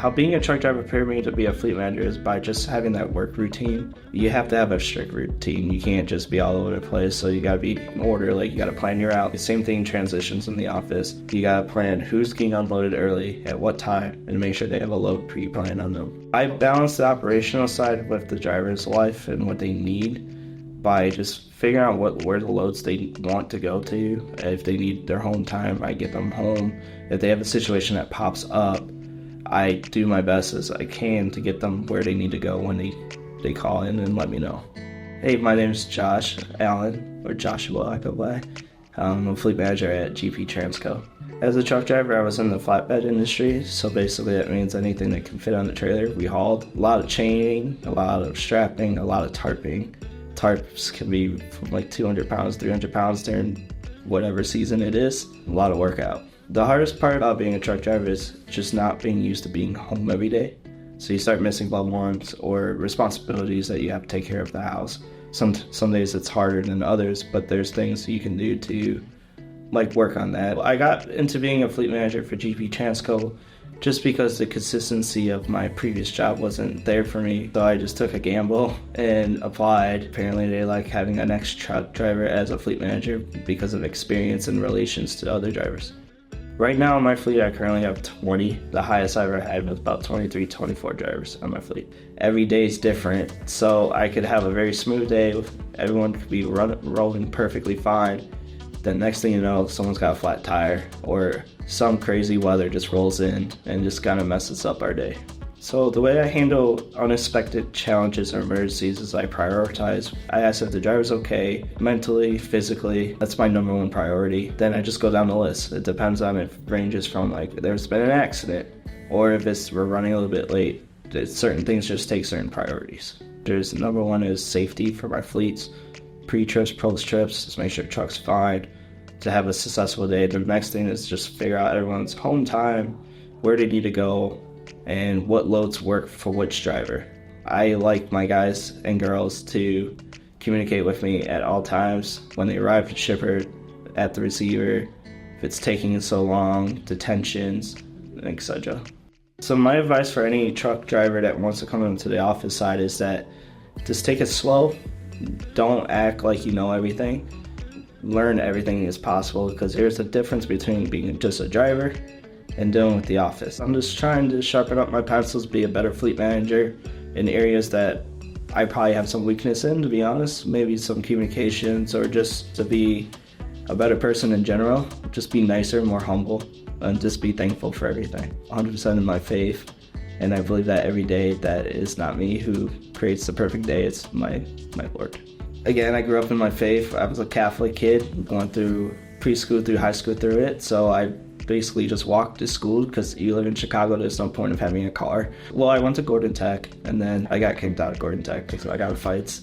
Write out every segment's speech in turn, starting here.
How being a truck driver prepared me to be a fleet manager is by just having that work routine. You have to have a strict routine. You can't just be all over the place, so you gotta be in order. Like, you gotta plan your route. Same thing, transitions in the office. You gotta plan who's getting unloaded early, at what time, and make sure they have a load pre-planned on them. I balance the operational side with the driver's life and what they need by just figuring out where the loads they want to go to. If they need their home time, I get them home. If they have a situation that pops up, I do my best as I can to get them where they need to go when they call in and let me know. Hey, my name is Josh Allen, or Joshua, I go by. I'm a fleet manager at GP Transco. As a truck driver, I was in the flatbed industry, so basically that means anything that can fit on the trailer, we hauled. A lot of chaining, a lot of strapping, a lot of tarping. Tarps can be from like 200 pounds, 300 pounds during whatever season it is. A lot of workout. The hardest part about being a truck driver is just not being used to being home every day. So you start missing loved ones or responsibilities that you have to take care of the house. Some days it's harder than others, but there's things you can do to work on that. I got into being a fleet manager for GP Transco just because the consistency of my previous job wasn't there for me. So I just took a gamble and applied. Apparently they like having an ex-truck driver as a fleet manager because of experience and relations to other drivers. Right now in my fleet, I currently have 20. The highest I ever had was about 23, 24 drivers on my fleet. Every day is different, so I could have a very smooth day. Everyone could be rolling perfectly fine. Then next thing you know, someone's got a flat tire or some crazy weather just rolls in and just kind of messes up our day. So the way I handle unexpected challenges or emergencies is I prioritize. I ask if the driver's okay, mentally, physically. That's my number one priority. Then I just go down the list. It depends on if it ranges from there's been an accident or if we're running a little bit late. Certain things just take certain priorities. There's number one is safety for my fleets. Pre-trips, post-trips, just make sure the truck's fine to have a successful day. The next thing is just figure out everyone's home time, where they need to go, and what loads work for which driver. I like my guys and girls to communicate with me at all times when they arrive at shipper, at the receiver, if it's taking so long, detentions, etc. So my advice for any truck driver that wants to come into the office side is that just take it slow. Don't act like you know everything. Learn everything as possible, because there's a difference between being just a driver and dealing with the office. I'm just trying to sharpen up my pencils, be a better fleet manager in areas that I probably have some weakness in, to be honest. Maybe some communications, or just to be a better person in general. Just be nicer, more humble, and just be thankful for everything. 100% in my faith, and I believe that every day that is not me who creates the perfect day, it's my Lord. Again, I grew up in my faith. I was a Catholic kid, going through preschool through high school through it, so I basically just walked to school because you live in Chicago, there's no point of having a car. Well, I went to Gordon Tech, and then I got kicked out of Gordon Tech because I got in fights.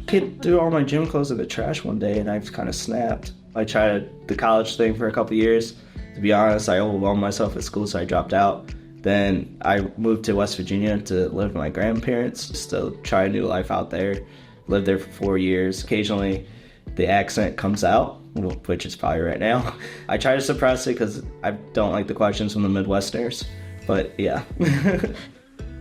I threw all my gym clothes in the trash one day, and I just kind of snapped. I tried the college thing for a couple years. To be honest, I overwhelmed myself at school, so I dropped out. Then I moved to West Virginia to live with my grandparents, just to try a new life out there. Lived there for 4 years. Occasionally, the accent comes out, which is probably right now. I try to suppress it because I don't like the questions from the Midwesterners, but yeah.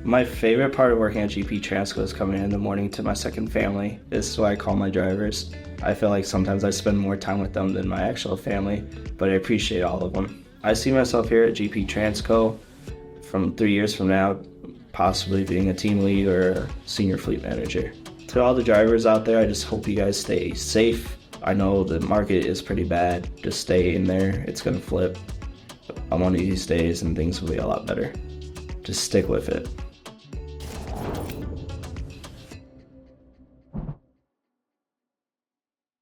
My favorite part of working at GP Transco is coming in the morning to my second family. This is what I call my drivers. I feel like sometimes I spend more time with them than my actual family, but I appreciate all of them. I see myself here at GP Transco from 3 years from now, possibly being a team lead or a senior fleet manager. To all the drivers out there, I just hope you guys stay safe. I know the market is pretty bad. Just stay in there. It's gonna flip on one of these days and things will be a lot better. Just stick with it.